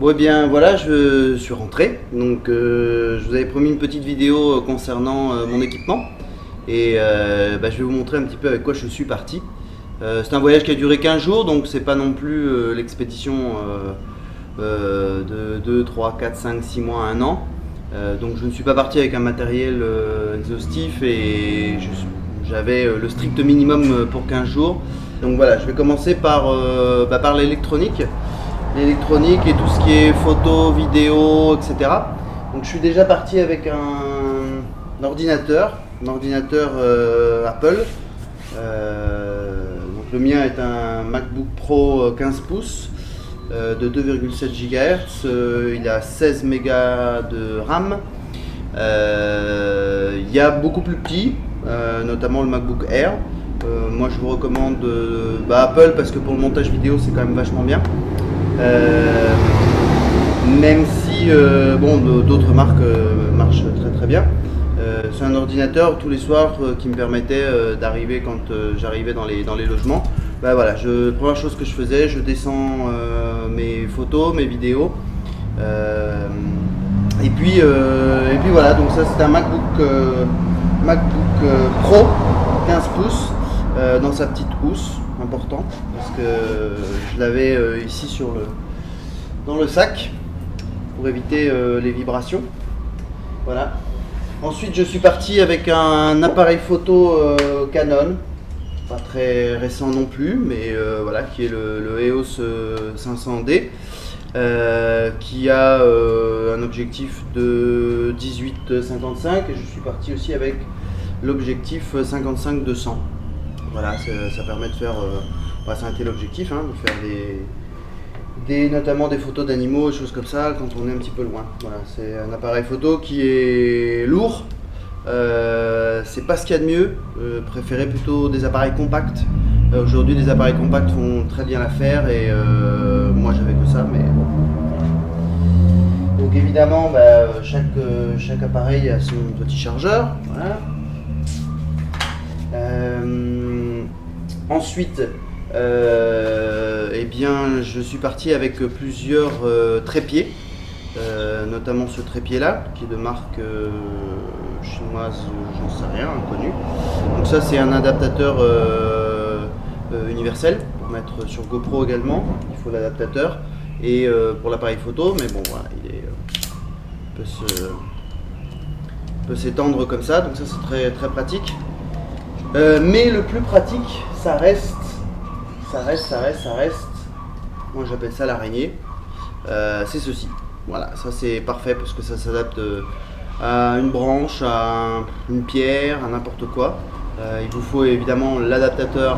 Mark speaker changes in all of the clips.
Speaker 1: Bon eh bien voilà, je suis rentré, donc je vous avais promis une petite vidéo concernant mon équipement et je vais vous montrer un petit peu avec quoi je suis parti. C'est un voyage qui a duré 15 jours, donc c'est pas non plus l'expédition de 2, 3, 4, 5, 6 mois, 1 an. Donc je ne suis pas parti avec un matériel exhaustif et j'avais le strict minimum pour 15 jours. Donc voilà, je vais commencer par l'électronique. L'électronique et tout ce qui est photo, vidéo, etc. Donc je suis déjà parti avec un ordinateur Apple. Donc le mien est un MacBook Pro 15 pouces de 2,7 GHz. Il a 16 mégas de RAM. Il y a beaucoup plus petit, notamment le MacBook Air. Moi je vous recommande Apple parce que pour le montage vidéo c'est quand même vachement bien. Même si d'autres marques marchent très bien. C'est un ordinateur tous les soirs qui me permettait d'arriver quand j'arrivais dans les logements. Première chose que je faisais, je descends mes photos, mes vidéos. Et puis voilà, donc ça c'est un MacBook Pro 15 pouces dans sa petite housse. Important parce que je l'avais ici dans le sac pour éviter les vibrations. Voilà. Ensuite je suis parti avec un appareil photo Canon, pas très récent non plus, mais voilà, qui est le EOS 500D, qui a un objectif de 18-55 et je suis parti aussi avec l'objectif 55-200. Voilà, ça permet de faire, ça a été l'objectif, de faire notamment des photos d'animaux, des choses comme ça, quand on est un petit peu loin. Voilà, c'est un appareil photo qui est lourd, c'est pas ce qu'il y a de mieux, préférez plutôt des appareils compacts. Aujourd'hui, les appareils compacts font très bien l'affaire et moi j'avais que ça, mais bon. Donc évidemment, chaque appareil a son petit chargeur. Voilà. Ensuite, je suis parti avec plusieurs trépieds, notamment ce trépied là, qui est de marque chinoise, j'en sais rien, inconnue. Donc ça c'est un adaptateur universel pour mettre sur GoPro également, il faut l'adaptateur, et pour l'appareil photo, mais bon voilà, il peut s'étendre comme ça, donc ça c'est très pratique. Mais le plus pratique, ça reste, moi j'appelle ça l'araignée, c'est ceci. Voilà, ça c'est parfait parce que ça s'adapte à une branche, à une pierre, à n'importe quoi. Il vous faut évidemment l'adaptateur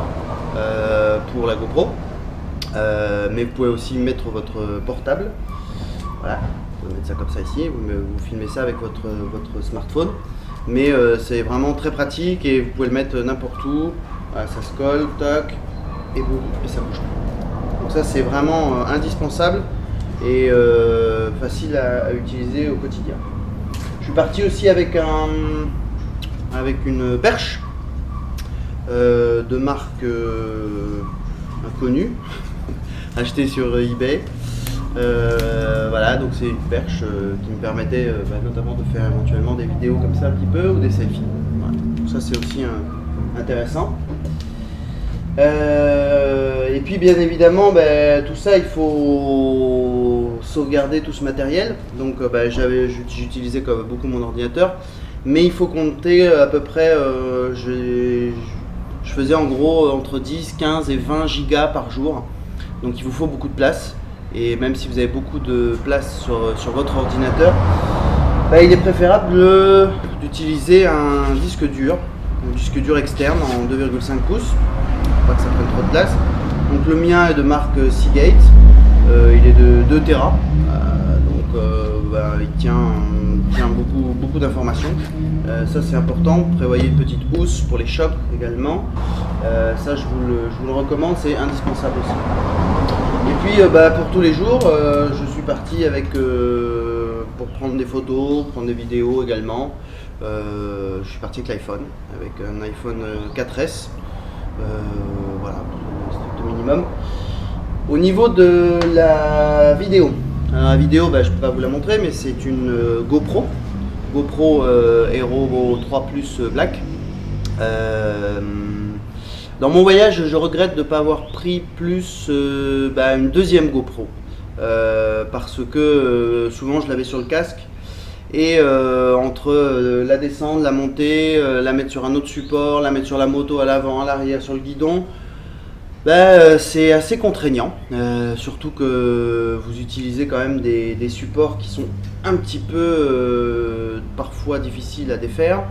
Speaker 1: pour la GoPro, mais vous pouvez aussi mettre votre portable. Voilà, vous pouvez mettre ça comme ça ici, vous filmez ça avec votre smartphone. Mais c'est vraiment très pratique et vous pouvez le mettre n'importe où. Voilà, ça se colle, toc, et ça bouge. Donc ça c'est vraiment indispensable et facile à utiliser au quotidien. Je suis parti aussi avec une perche de marque inconnue, achetée sur eBay. Voilà, donc c'est une perche qui me permettait notamment de faire éventuellement des vidéos comme ça un petit peu ou des selfies. Voilà. Donc ça c'est aussi intéressant. Et puis bien évidemment tout ça il faut sauvegarder tout ce matériel. Donc j'utilisais comme beaucoup mon ordinateur, mais il faut compter à peu près, je faisais en gros entre 10, 15 et 20 gigas par jour. Donc il vous faut beaucoup de place. Et même si vous avez beaucoup de place sur votre ordinateur, il est préférable d'utiliser un disque dur externe en 2,5 pouces, pour pas que ça prenne trop de place. Donc le mien est de marque Seagate, il est de 2 Tera, il tient beaucoup d'informations. Ça c'est important, prévoyez une petite housse pour les chocs également. Ça je vous le recommande, c'est indispensable aussi. Et puis pour tous les jours, je suis parti avec pour prendre des photos, prendre des vidéos également. Je suis parti avec l'iPhone, avec un iPhone 4S. Voilà, strict minimum. Au niveau de la vidéo, Alors, la vidéo, je ne peux pas vous la montrer, mais c'est une GoPro Hero 3 Plus Black. Dans mon voyage, je regrette de ne pas avoir pris plus une deuxième GoPro parce que souvent je l'avais sur le casque et entre la descente, la montée, la mettre sur un autre support, la mettre sur la moto à l'avant, à l'arrière, sur le guidon, c'est assez contraignant, surtout que vous utilisez quand même des supports qui sont un petit peu parfois difficiles à défaire.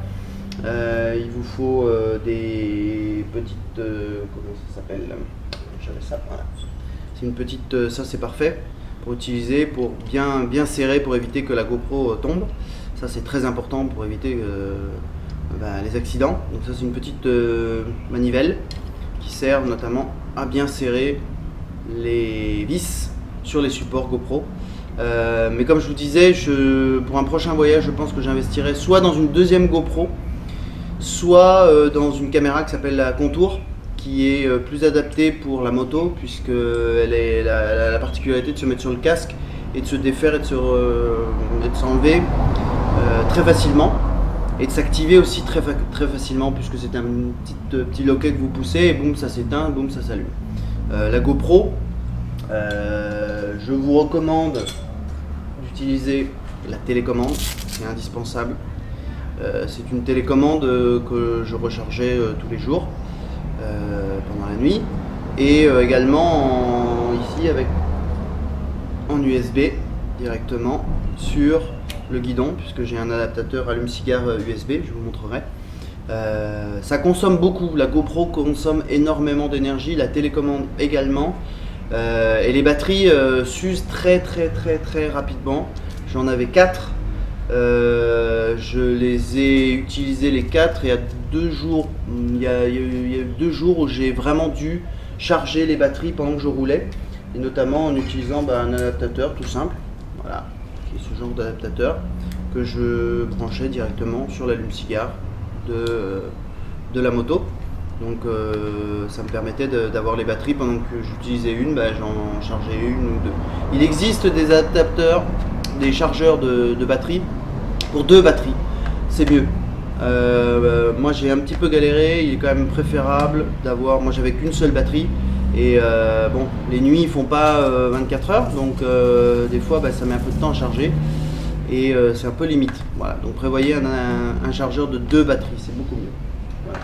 Speaker 1: Il vous faut des petites, comment ça s'appelle, j'avais ça, voilà. C'est une petite, ça c'est parfait pour utiliser, pour bien serrer, pour éviter que la GoPro tombe. Ça c'est très important pour éviter les accidents. Donc ça c'est une petite manivelle qui sert notamment à bien serrer les vis sur les supports GoPro. Mais comme je vous disais, pour un prochain voyage, je pense que j'investirai soit dans une deuxième GoPro, soit dans une caméra qui s'appelle la Contour, qui est plus adaptée pour la moto, puisqu'elle a la particularité de se mettre sur le casque et de se défaire et de s'enlever très facilement, et de s'activer aussi très facilement, puisque c'est un petit loquet que vous poussez et boum, ça s'éteint, boum, ça s'allume. La GoPro, je vous recommande d'utiliser la télécommande, c'est indispensable. C'est une télécommande que je rechargeais tous les jours pendant la nuit, et également ici en USB directement sur le guidon, puisque j'ai un adaptateur allume-cigare USB, je vous montrerai. Ça consomme beaucoup, la GoPro consomme énormément d'énergie, la télécommande également, et les batteries s'usent très rapidement. J'en avais 4. Je les ai utilisés les 4 et il y a eu 2 jours où j'ai vraiment dû charger les batteries pendant que je roulais, et notamment en utilisant un adaptateur tout simple, voilà, qui est ce genre d'adaptateur que je branchais directement sur l'allume-cigare de la moto. Donc ça me permettait d'avoir les batteries pendant que j'utilisais une, j'en chargeais une ou deux. Il existe des adaptateurs, des chargeurs de batteries pour 2 batteries, c'est mieux. Moi j'ai un petit peu galéré, il est quand même préférable d'avoir, moi j'avais qu'une seule batterie, et bon, les nuits ils font pas 24 heures, donc des fois ça met un peu de temps à charger, et c'est un peu limite. Voilà, donc prévoyez un chargeur de 2 batteries, c'est beaucoup mieux. Voilà.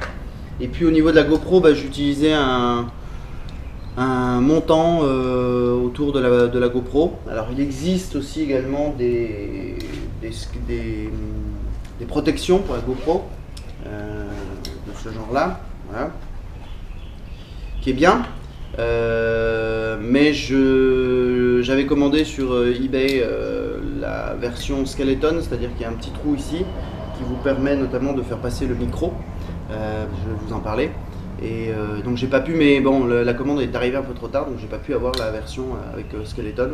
Speaker 1: Et puis au niveau de la GoPro, j'utilisais un montant autour de la GoPro. Alors il existe aussi également des protections pour la GoPro de ce genre là, voilà, qui est bien, mais j'avais commandé sur eBay la version skeleton, c'est-à-dire qu'il y a un petit trou ici qui vous permet notamment de faire passer le micro. Je vais vous en parler, et donc j'ai pas pu, mais bon, la commande est arrivée un peu trop tard, donc j'ai pas pu avoir la version avec skeleton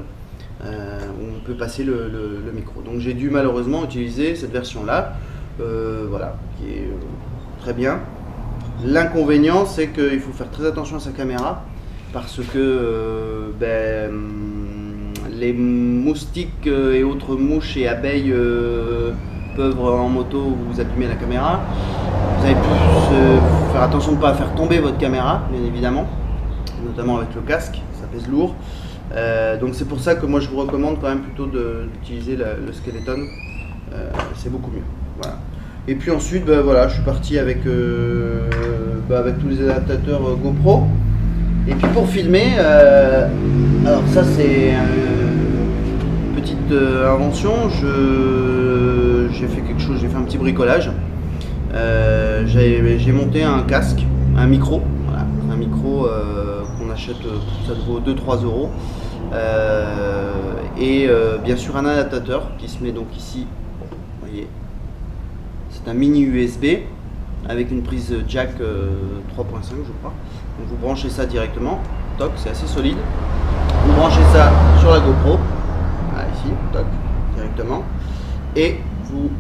Speaker 1: où on peut passer le micro. Donc j'ai dû malheureusement utiliser cette version là, voilà, qui est très bien. L'inconvénient, c'est qu'il faut faire très attention à sa caméra, parce que les moustiques et autres mouches et abeilles peuvent en moto vous abîmer la caméra. Vous avez pu faire attention de ne pas faire tomber votre caméra, bien évidemment, notamment avec le casque, ça pèse lourd. Donc c'est pour ça que moi je vous recommande quand même plutôt d'utiliser le skeleton, c'est beaucoup mieux. Voilà. Et puis ensuite, voilà, je suis parti avec tous les adaptateurs GoPro. Et puis pour filmer, alors ça c'est une petite invention, j'ai fait quelque chose, j'ai fait un petit bricolage. J'ai monté un casque, un micro, voilà, un micro qu'on achète, ça vaut 2-3 euros, et bien sûr un adaptateur qui se met donc ici, vous voyez, c'est un mini USB avec une prise jack 3.5 je crois. Donc vous branchez ça directement, toc, c'est assez solide. Vous branchez ça sur la GoPro, voilà, ici, toc, directement, et vous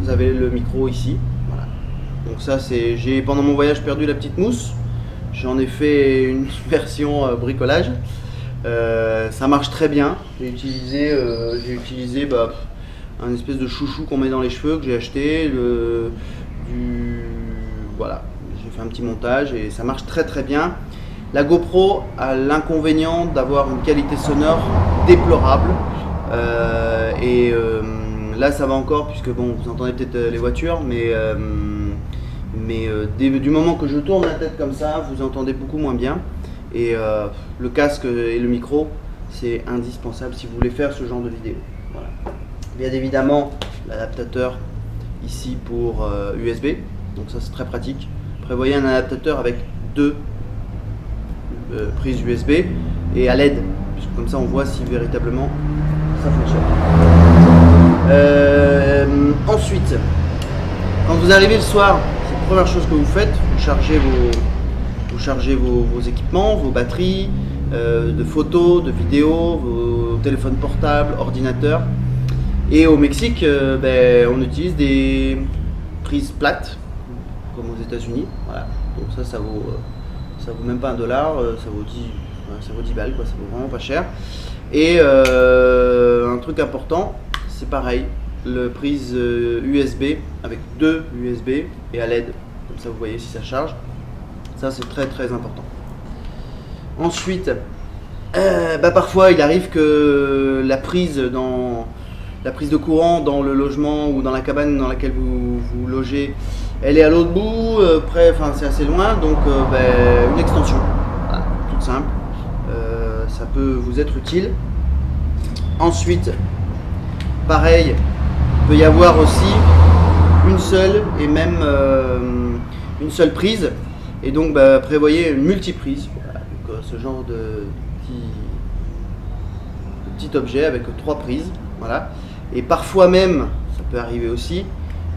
Speaker 1: avez le micro ici, voilà. Donc ça j'ai pendant mon voyage perdu la petite mousse, j'en ai fait une version bricolage Ça marche très bien. J'ai utilisé un espèce de chouchou qu'on met dans les cheveux que j'ai acheté. Voilà, j'ai fait un petit montage et ça marche très très bien. La GoPro a l'inconvénient d'avoir une qualité sonore déplorable. Là ça va encore puisque bon, vous entendez peut-être les voitures, mais du moment que je tourne la tête comme ça, vous entendez beaucoup moins bien. Et le casque et le micro, c'est indispensable si vous voulez faire ce genre de vidéo. Voilà. Bien évidemment, l'adaptateur ici pour USB, donc ça c'est très pratique. Prévoyez un adaptateur avec 2 prises USB et à LED, puisque comme ça on voit si véritablement ça fonctionne. Ensuite, quand vous arrivez le soir, c'est la première chose que vous faites, vous chargez vos équipements, vos batteries, de photos, de vidéos, vos téléphones portables, ordinateurs. Et au Mexique, on utilise des prises plates, comme aux États-Unis. Voilà. Donc ça vaut même pas $1, ça vaut 10 balles, quoi. Ça vaut vraiment pas cher. Et un truc important, c'est pareil, le prise USB avec 2 USB et à LED, comme ça vous voyez si ça charge. Ça c'est très très important. Ensuite, parfois il arrive que la prise de courant dans le logement ou dans la cabane dans laquelle vous logez, elle est à l'autre bout, c'est assez loin, donc une extension, voilà, toute simple, ça peut vous être utile. Ensuite, pareil, il peut y avoir aussi une seule et même une seule prise, et donc prévoyez une multiprise, voilà, donc, ce genre de petit objet avec 3 prises, voilà. Et parfois même, ça peut arriver aussi,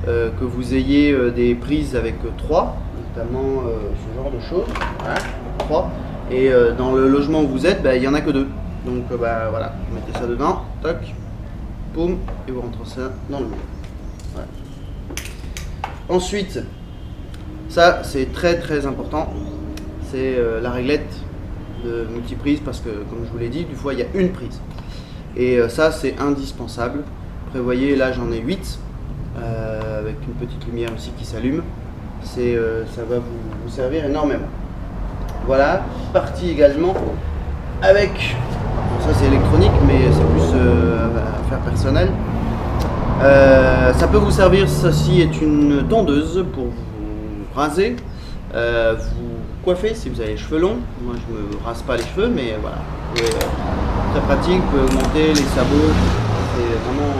Speaker 1: que vous ayez des prises avec 3, notamment ce genre de choses, voilà, 3. Et dans le logement où vous êtes, il n'y en a que 2. Donc voilà, vous mettez ça dedans, toc, boum, et vous rentrez ça dans le mur. Voilà. Ensuite, ça c'est très très important, c'est la réglette de multiprise, parce que comme je vous l'ai dit, du fois il y a une prise. Et ça c'est indispensable. Prévoyez, là j'en ai 8, avec une petite lumière aussi qui s'allume. Ça va vous servir énormément. Voilà, partie également avec, ça c'est électronique mais c'est plus affaire personnelle. Ça peut vous servir, ceci est une tondeuse pour vous raser, vous coiffer si vous avez les cheveux longs. Moi je me rase pas les cheveux, mais voilà. Très pratique, vous pouvez augmenter les sabots, c'est vraiment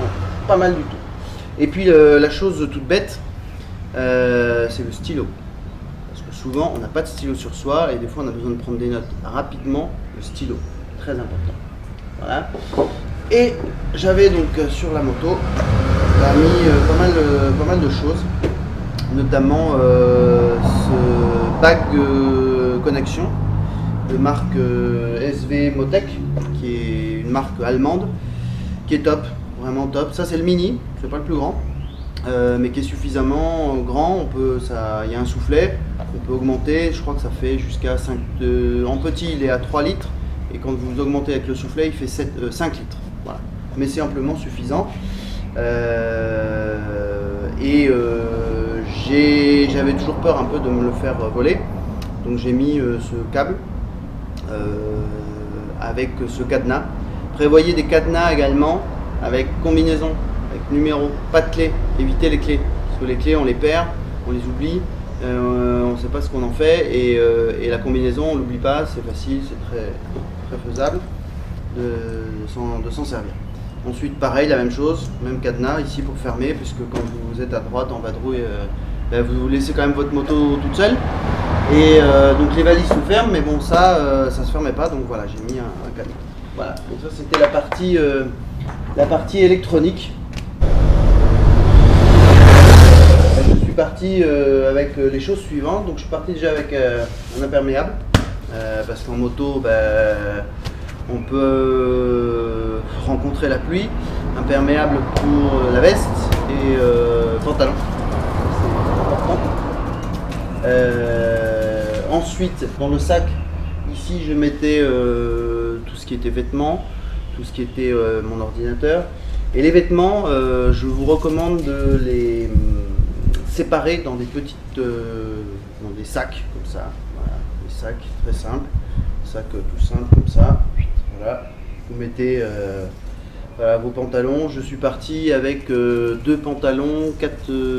Speaker 1: pas mal du tout. Et puis la chose toute bête, c'est le stylo. Parce que souvent on n'a pas de stylo sur soi et des fois on a besoin de prendre des notes rapidement. Le stylo, très important. Voilà. Et j'avais donc sur la moto mis pas mal de choses, notamment ce bague connexion de marque SV Motec, qui est une marque allemande, qui est top, vraiment top. Ça c'est le mini, c'est pas le plus grand, mais qui est suffisamment grand. Il y a un soufflet, on peut augmenter, je crois que ça fait jusqu'à 5, en petit il est à 3 litres, et quand vous augmentez avec le soufflet il fait 5 litres, voilà. Mais c'est amplement suffisant. J'avais toujours peur un peu de me le faire voler, donc j'ai mis ce câble avec ce cadenas. Prévoyez des cadenas également avec combinaison, avec numéro, pas de clé, évitez les clés, parce que les clés on les perd, on les oublie, on ne sait pas ce qu'on en fait, et la combinaison on l'oublie pas, c'est facile, c'est très, très faisable de s'en servir. Ensuite pareil, la même chose, même cadenas ici pour fermer, puisque quand vous êtes à droite en vadrouille, vous laissez quand même votre moto toute seule, et donc les valises se ferment, mais bon ça se fermait pas, donc voilà, j'ai mis un cadenas. Voilà, donc ça c'était la partie électronique. Je suis parti avec les choses suivantes, donc je suis parti déjà avec un imperméable, parce qu'en moto on peut rencontrer la pluie. Imperméable pour la veste et pantalon, c'est important. Ensuite dans le sac, ici je mettais tout ce qui était vêtements, tout ce qui était mon ordinateur. Et les vêtements, je vous recommande de les séparer dans des petites, dans des sacs comme ça. Voilà, des sacs très simples, sac tout simple comme ça. Voilà, vous mettez voilà, vos pantalons. Je suis parti avec 2 pantalons,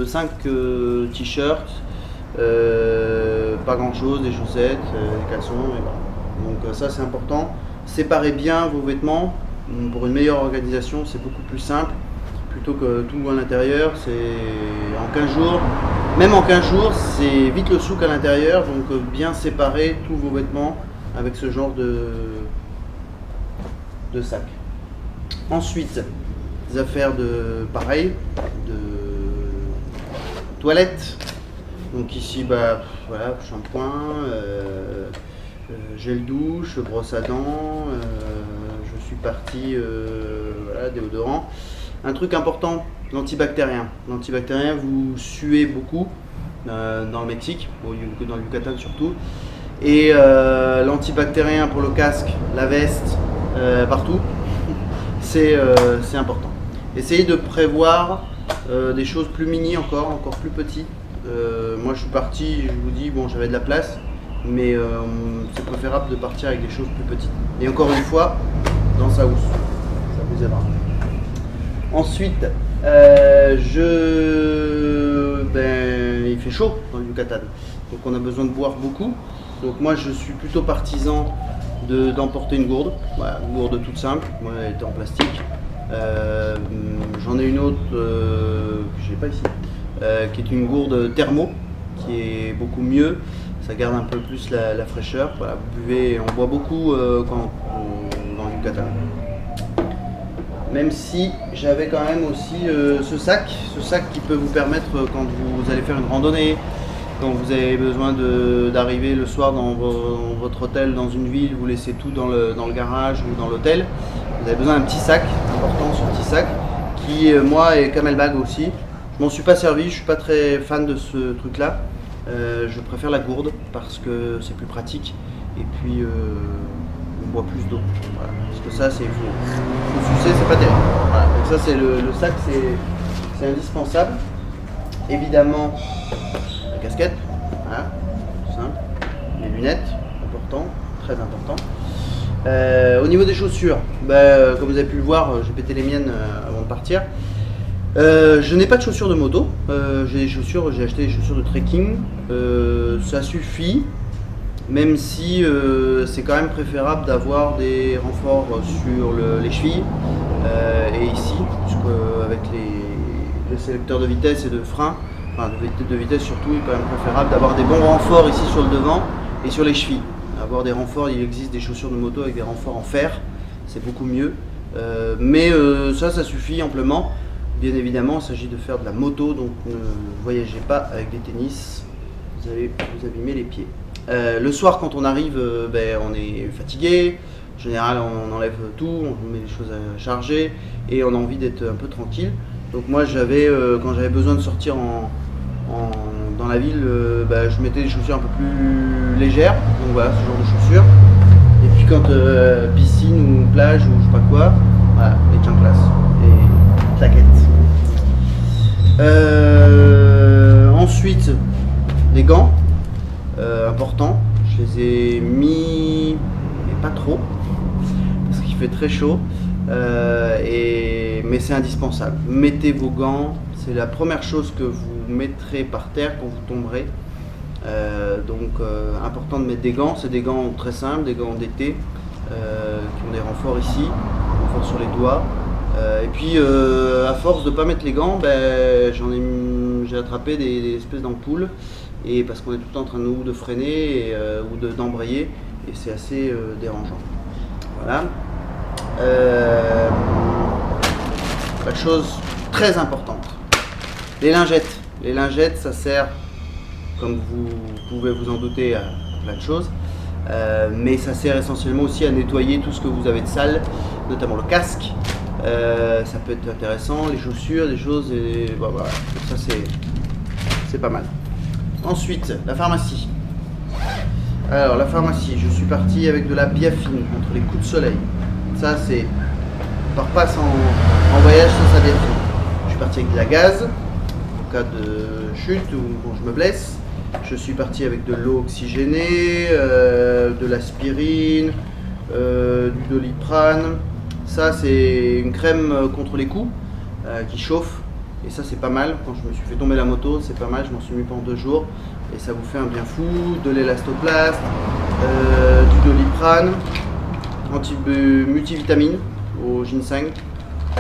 Speaker 1: 5 t-shirts, pas grand chose, des chaussettes, des caleçons. Et voilà. Donc ça c'est important. Séparez bien vos vêtements. Pour une meilleure organisation, c'est beaucoup plus simple. Plutôt que tout à l'intérieur, c'est en 15 jours. Même en 15 jours, c'est vite le souk à l'intérieur. Donc bien séparer tous vos vêtements avec ce genre de sac. Ensuite, des affaires de pareil, de toilette. Donc ici, bah, voilà, shampoing, gel douche, brosse à dents. Je suis parti, voilà, déodorant. Un truc important, l'antibactérien. L'antibactérien, vous suez beaucoup dans le Mexique, dans le Yucatan surtout. Et l'antibactérien pour le casque, la veste, partout, c'est important. Essayez de prévoir des choses plus mini encore plus petites. Moi je suis parti, je vous dis, bon j'avais de la place, mais c'est préférable de partir avec des choses plus petites. Et encore une fois, dans sa housse, ça vous aidera. Ensuite, il fait chaud dans le Yucatan, donc on a besoin de boire beaucoup. Donc moi je suis plutôt partisan d'emporter une gourde, voilà, une gourde toute simple, moi elle était en plastique. J'en ai une autre que j'ai pas ici, qui est une gourde thermo, qui est beaucoup mieux, ça garde un peu plus la fraîcheur. Voilà, vous buvez, on boit beaucoup dans le Yucatan. Même si j'avais quand même aussi ce sac qui peut vous permettre quand vous allez faire une randonnée, quand vous avez besoin d'arriver le soir dans votre hôtel, dans une ville, vous laissez tout dans le garage ou dans l'hôtel. Vous avez besoin d'un petit sac, important ce petit sac, qui moi est camel bag aussi. Je m'en suis pas servi, je suis pas très fan de ce truc là. Je préfère la gourde parce que c'est plus pratique et puis on boit plus d'eau. Voilà. Parce que ça c'est faut sucer, c'est pas terrible. Voilà. Donc ça c'est le sac, c'est indispensable. Évidemment la casquette, voilà, tout simple. Les lunettes, important, très important. Au niveau des chaussures, comme vous avez pu le voir, j'ai pété les miennes avant de partir. Je n'ai pas de chaussures de moto, j'ai acheté des chaussures de trekking, ça suffit, même si c'est quand même préférable d'avoir des renforts sur les chevilles et ici, puisque avec les sélecteurs de vitesse et de frein, enfin de vitesse surtout, il est quand même préférable d'avoir des bons renforts ici sur le devant et sur les chevilles. Avoir des renforts, il existe des chaussures de moto avec des renforts en fer, c'est beaucoup mieux, mais ça suffit amplement. Bien évidemment, il s'agit de faire de la moto, donc ne voyagez pas avec des tennis, vous allez vous abîmer les pieds. Le soir, quand on arrive, on est fatigué. En général, on enlève tout, on met les choses à charger et on a envie d'être un peu tranquille. Donc moi, quand j'avais besoin de sortir dans la ville, je mettais des chaussures un peu plus légères. Donc voilà, ce genre de chaussures. Et puis quand piscine ou plage ou je sais pas quoi, voilà, les chanclas et claquettes. Ensuite, les gants, importants. Je les ai mis, mais pas trop, parce qu'il fait très chaud. Mais c'est indispensable. Mettez vos gants, c'est la première chose que vous mettrez par terre quand vous tomberez. Important de mettre des gants, c'est des gants très simples, des gants d'été qui ont des renforts ici, renforts sur les doigts. Et puis à force de ne pas mettre les gants, j'ai attrapé des espèces d'ampoules, et parce qu'on est tout le temps en train de freiner ou d'embrayer, et c'est assez dérangeant. Voilà. La chose très importante, les lingettes. Les lingettes, ça sert, comme vous pouvez vous en douter, à plein de choses. Mais ça sert essentiellement aussi à nettoyer tout ce que vous avez de sale, notamment le casque. Ça peut être intéressant, les chaussures, des choses, et voilà. Ça c'est pas mal. Ensuite, la pharmacie. Alors la pharmacie, je suis parti avec de la biafine contre les coups de soleil. Ça c'est, on part pas en voyage sans sa biafine. Je suis parti avec de la gaz, en cas de chute ou quand je me blesse. Je suis parti avec de l'eau oxygénée, de l'aspirine, du Doliprane. Ça c'est une crème contre les coups qui chauffe. Et ça c'est pas mal. Quand je me suis fait tomber la moto, c'est pas mal. Je m'en suis mis pendant 2 jours. Et ça vous fait un bien fou. De l'élastoplast, du Doliprane, multivitamine au ginseng.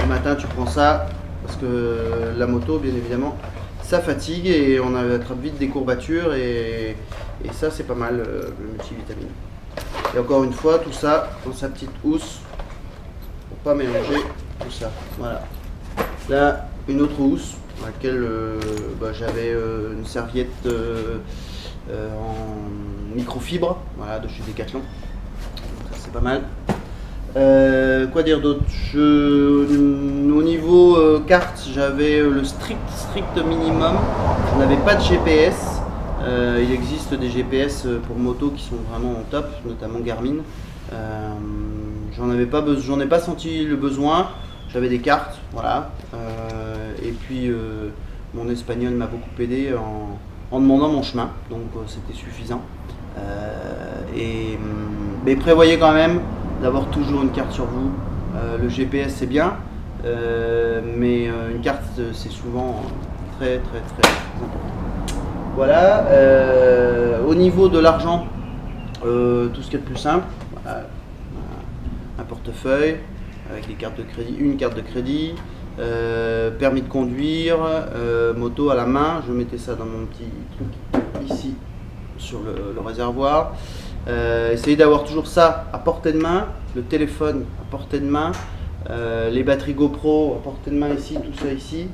Speaker 1: Le matin tu prends ça parce que la moto bien évidemment ça fatigue et on attrape vite des courbatures et ça c'est pas mal le multivitamine. Et encore une fois tout ça dans sa petite housse pour pas mélanger tout ça. Voilà. Là une autre housse dans laquelle j'avais une serviette en microfibre, voilà, de chez Decathlon. Ça c'est pas mal. Quoi dire d'autre? Au niveau carte, j'avais le strict minimum. Je n'avais pas de GPS. Il existe des GPS pour moto qui sont vraiment au top, notamment Garmin. J'en ai pas senti le besoin. J'avais des cartes, voilà. Et puis mon espagnol m'a beaucoup aidé en demandant mon chemin, donc c'était suffisant. Mais prévoyez quand même d'avoir toujours une carte sur vous. Le GPS c'est bien, mais une carte c'est souvent très important. Voilà. Au niveau de l'argent, tout ce qui est le plus simple, voilà, un portefeuille avec des cartes de crédit, une carte de crédit, permis de conduire, moto à la main. Je mettais ça dans mon petit truc ici sur le réservoir. Essayez d'avoir toujours ça à portée de main, le téléphone à portée de main, les batteries GoPro à portée de main ici, tout ça ici.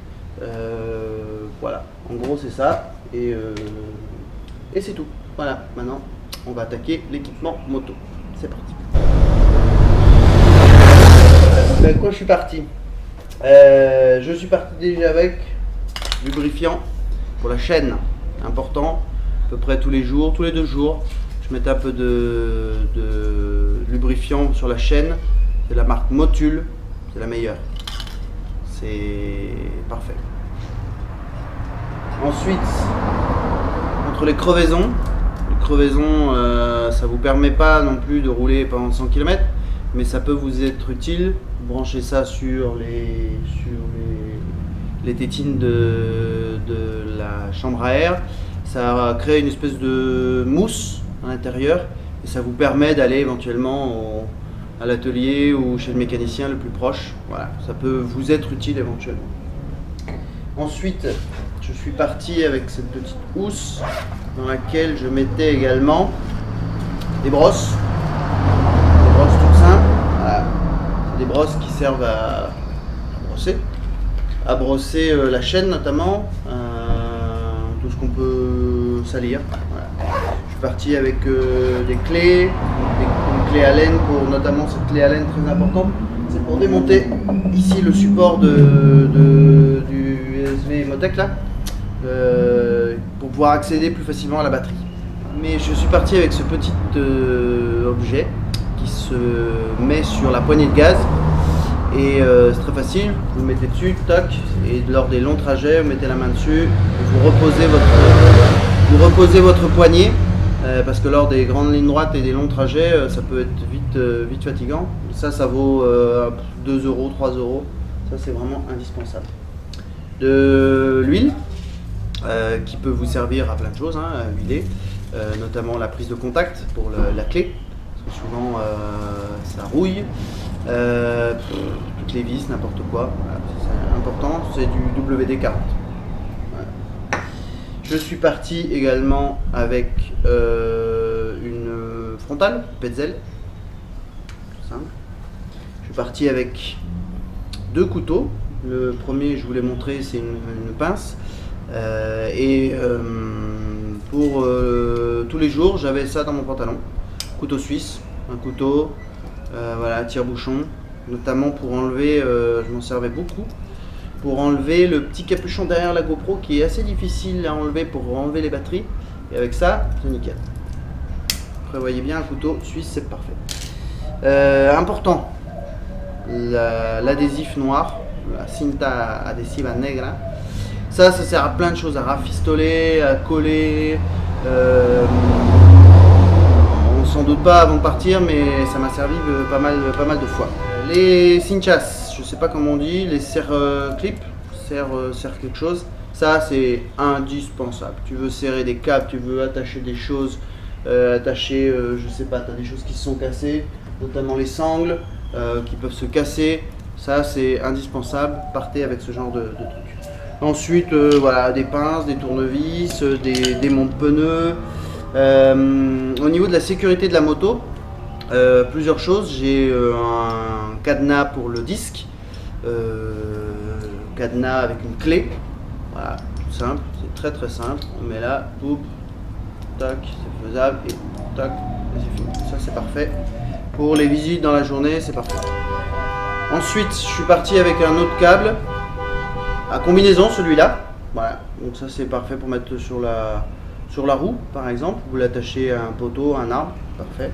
Speaker 1: Voilà, en gros c'est ça et c'est tout. Voilà, maintenant on va attaquer l'équipement moto. C'est parti. Quoi je suis parti? Je suis parti déjà avec lubrifiant pour la chaîne, important, à peu près tous les jours, tous les 2 jours. Je mettais un peu de lubrifiant sur la chaîne. C'est la marque Motul, c'est la meilleure. C'est parfait. Ensuite, contre les crevaisons. Les crevaisons, ça vous permet pas non plus de rouler pendant 100 km, mais ça peut vous être utile. Branchez ça sur les tétines de la chambre à air. Ça crée une espèce de mousse à l'intérieur et ça vous permet d'aller éventuellement à l'atelier ou chez le mécanicien le plus proche. Voilà, ça peut vous être utile éventuellement. Ensuite, je suis parti avec cette petite housse dans laquelle je mettais également des brosses toutes simples. Voilà. C'est des brosses qui servent à brosser la chaîne notamment, tout ce qu'on peut salir. Voilà. Je suis parti avec des clés, une clé Allen, pour notamment cette clé Allen très importante. C'est pour démonter ici le support du USB Motec là, pour pouvoir accéder plus facilement à la batterie. Mais je suis parti avec ce petit objet qui se met sur la poignée de gaz et c'est très facile, vous le mettez dessus, toc, et lors des longs trajets, vous mettez la main dessus et vous reposez votre poignet parce que lors des grandes lignes droites et des longs trajets, ça peut être vite fatigant. Ça vaut 2 €, 3 €, ça c'est vraiment indispensable. De l'huile qui peut vous servir à plein de choses, à huiler, notamment la prise de contact pour la clé, parce que souvent ça rouille, toutes les vis, n'importe quoi, voilà, c'est important, c'est du WD-40. Voilà. Je suis parti également avec une frontale Petzl, tout simple. Je suis parti avec 2 couteaux. Le premier, je vous l'ai montré, c'est une pince. Pour tous les jours, j'avais ça dans mon pantalon. Couteau suisse, un couteau, voilà, tire-bouchon, notamment pour enlever, je m'en servais beaucoup, pour enlever le petit capuchon derrière la GoPro qui est assez difficile à enlever pour enlever les batteries. Et avec ça, c'est nickel. prévoyez bien un couteau suisse, c'est parfait. Important, l'adhésif noir, la cinta adhesiva negra. Ça sert à plein de choses, à rafistoler, à coller. On s'en doute pas avant de partir, mais ça m'a servi pas mal de fois. Les cinchas, je sais pas comment on dit, les serre-clips, serre quelque chose. Ça c'est indispensable. Tu veux serrer des câbles, tu veux attacher des choses, je sais pas, tu as des choses qui se sont cassées, notamment les sangles qui peuvent se casser. Ça c'est indispensable, partez avec ce genre de truc. Ensuite, voilà, des pinces, des tournevis, des monte-pneus. Au niveau de la sécurité de la moto, plusieurs choses. J'ai un cadenas pour le disque, cadenas avec une clé. Voilà, tout simple, c'est très simple. On met là, boum, tac, c'est faisable, et tac, et c'est fini. Ça c'est parfait. Pour les visites dans la journée, c'est parfait. Ensuite, je suis parti avec un autre câble. À combinaison, celui-là, voilà, donc ça c'est parfait pour mettre sur la roue par exemple, vous l'attachez à un poteau, à un arbre, parfait.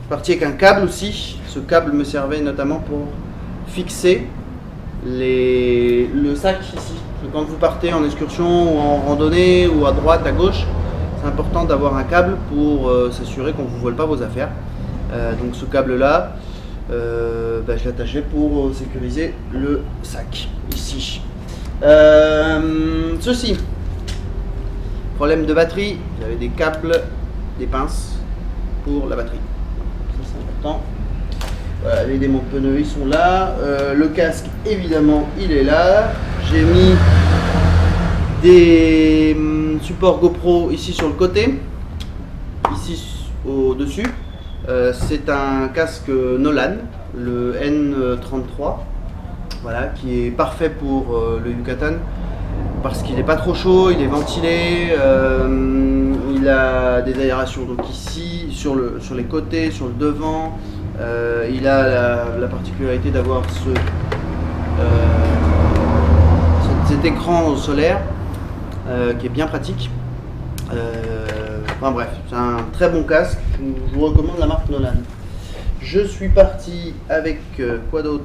Speaker 1: Parti avec un câble aussi, ce câble me servait notamment pour fixer le sac ici. Quand vous partez en excursion ou en randonnée ou à droite, à gauche, c'est important d'avoir un câble pour s'assurer qu'on ne vous vole pas vos affaires. Donc ce câble là, je l'attachais pour sécuriser le sac ici. Ceci, problème de batterie, vous avez des câbles, des pinces pour la batterie, ça c'est important. Voilà, les monte-pneus ils sont là, le casque évidemment il est là, j'ai mis des supports GoPro ici sur le côté, ici au dessus. C'est un casque Nolan, le N33. Voilà, qui est parfait pour le Yucatan parce qu'il n'est pas trop chaud, il est ventilé, il a des aérations donc ici, sur les côtés, sur le devant, il a la particularité d'avoir cet écran solaire qui est bien pratique. Enfin bref, c'est un très bon casque, je vous recommande la marque Nolan. Je suis parti avec quoi d'autre?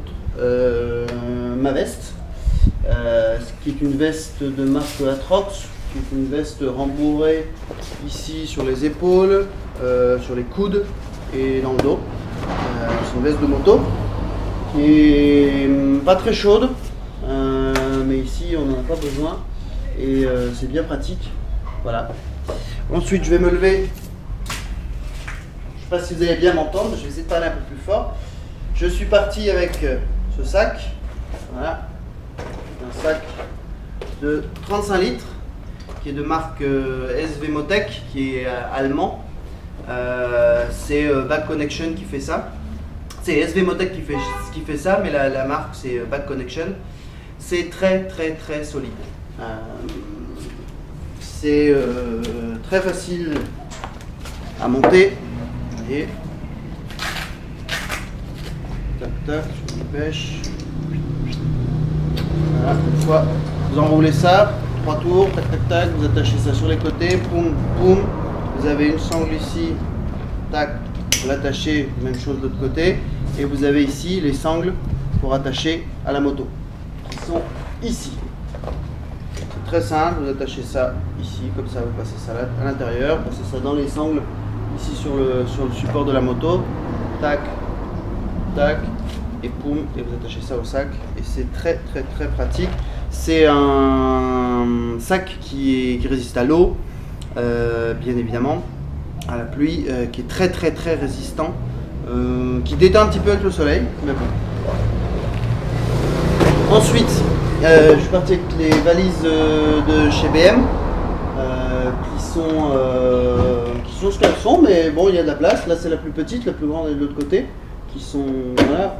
Speaker 1: Ma veste, qui est une veste de marque Atrox, qui est une veste rembourrée ici sur les épaules, sur les coudes et dans le dos. C'est une veste de moto qui est pas très chaude, mais ici on n'en a pas besoin et c'est bien pratique. Voilà. Ensuite je vais me lever. Je ne sais pas si vous allez bien m'entendre, je vais essayer de parler un peu plus fort. Je suis parti avec ce sac, voilà, un sac de 35 litres qui est de marque SV Motec, qui est allemand. C'est Back Connection qui fait ça. C'est SV Motec qui fait ça, mais la marque c'est Back Connection. C'est très solide. C'est très facile à monter. Vous voyez. Tac tac, je me dépêche. Voilà, une fois vous enroulez ça, 3 tours, tac tac tac, vous attachez ça sur les côtés, poum poum. Vous avez une sangle ici, tac, vous l'attachez, même chose de l'autre côté. Et vous avez ici les sangles pour attacher à la moto, qui sont ici. C'est très simple, vous attachez ça ici, comme ça vous passez ça à l'intérieur, passez ça dans les sangles, ici sur le support de la moto, tac, tac, et poum, et vous attachez ça au sac, et c'est très pratique. C'est un sac qui résiste à l'eau, bien évidemment, à la pluie, qui est très résistant, qui déteint un petit peu avec le soleil, mais bon. Ensuite, je suis parti avec les valises de chez BM, qui sont ce qu'elles sont, mais bon, il y a de la place. Là, c'est la plus petite, la plus grande est de l'autre côté, qui sont, voilà,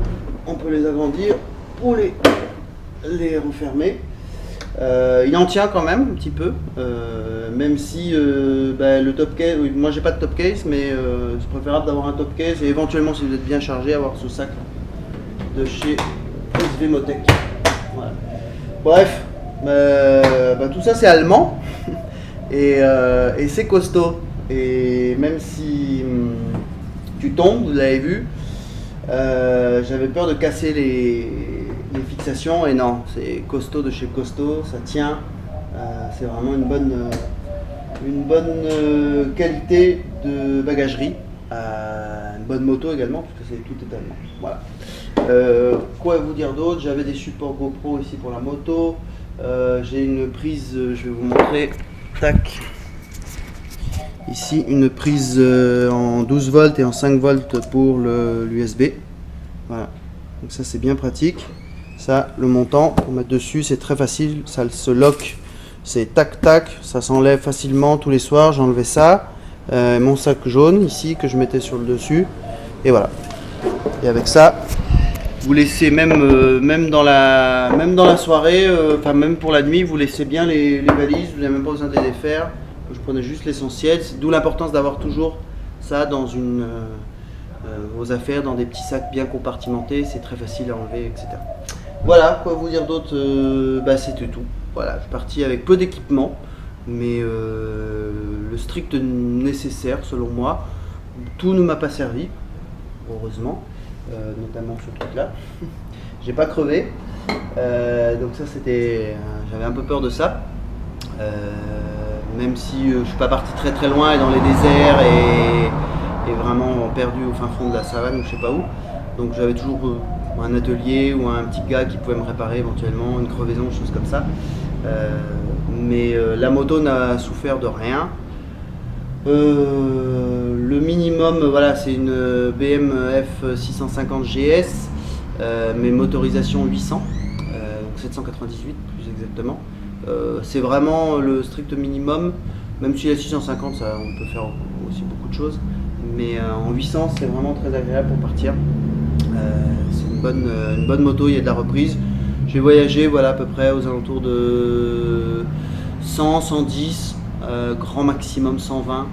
Speaker 1: on peut les agrandir pour les refermer. Il en tient quand même un petit peu, même si le top case, moi j'ai pas de top case, mais c'est préférable d'avoir un top case et éventuellement, si vous êtes bien chargé, avoir ce sac de chez SV Motec. Voilà. Bref, tout ça c'est allemand et c'est costaud. et même si tu tombes, vous l'avez vu, j'avais peur de casser les fixations, et non, c'est costaud de chez costaud, ça tient, c'est vraiment une bonne qualité de bagagerie, une bonne moto également, parce que c'est tout est allemand. Voilà. Quoi vous dire d'autre? J'avais des supports GoPro ici pour la moto. J'ai une prise, je vais vous montrer. Tac. Ici, une prise en 12 volts et en 5 volts pour l'USB. Voilà. Donc ça, c'est bien pratique. Ça, le montant pour mettre dessus, c'est très facile. Ça se lock. C'est tac tac. Ça s'enlève facilement tous les soirs. J'ai enlevé ça. Mon sac jaune ici que je mettais sur le dessus. Et voilà. Et avec ça, vous laissez même dans la soirée, enfin même pour la nuit, vous laissez bien les valises, vous n'avez même pas besoin de les défaire. Je prenais juste l'essentiel, d'où l'importance d'avoir toujours ça dans vos affaires, dans des petits sacs bien compartimentés, c'est très facile à enlever, etc. Voilà, quoi vous dire d'autre, c'était tout. Voilà, je suis parti avec peu d'équipement, mais le strict nécessaire selon moi. Tout ne m'a pas servi, heureusement. Notamment ce truc là j'ai pas crevé, donc ça c'était j'avais un peu peur de ça, même si je suis pas parti très très loin et dans les déserts et vraiment perdu au fin fond de la savane ou je sais pas où, donc j'avais toujours un atelier ou un petit gars qui pouvait me réparer éventuellement une crevaison, chose comme ça, mais la moto n'a souffert de rien. Le minimum, voilà, c'est une BM F650 GS, mais motorisation 800, donc 798 plus exactement. C'est vraiment le strict minimum, même si la 650, ça, on peut faire aussi beaucoup de choses, mais en 800, c'est vraiment très agréable pour partir. C'est une bonne moto, il y a de la reprise. J'ai voyagé, voilà, à peu près aux alentours de 100, 110. Grand maximum 120,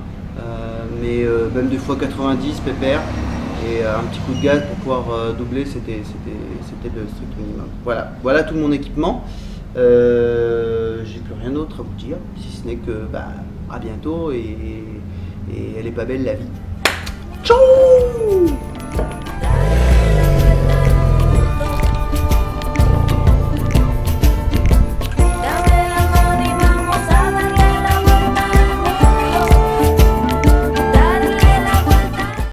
Speaker 1: mais même des fois 90 pépère, et un petit coup de gaz pour pouvoir doubler, c'était le strict minimum. Voilà tout mon équipement. J'ai plus rien d'autre à vous dire, si ce n'est que à bientôt, et elle est pas belle la vie. Ciao.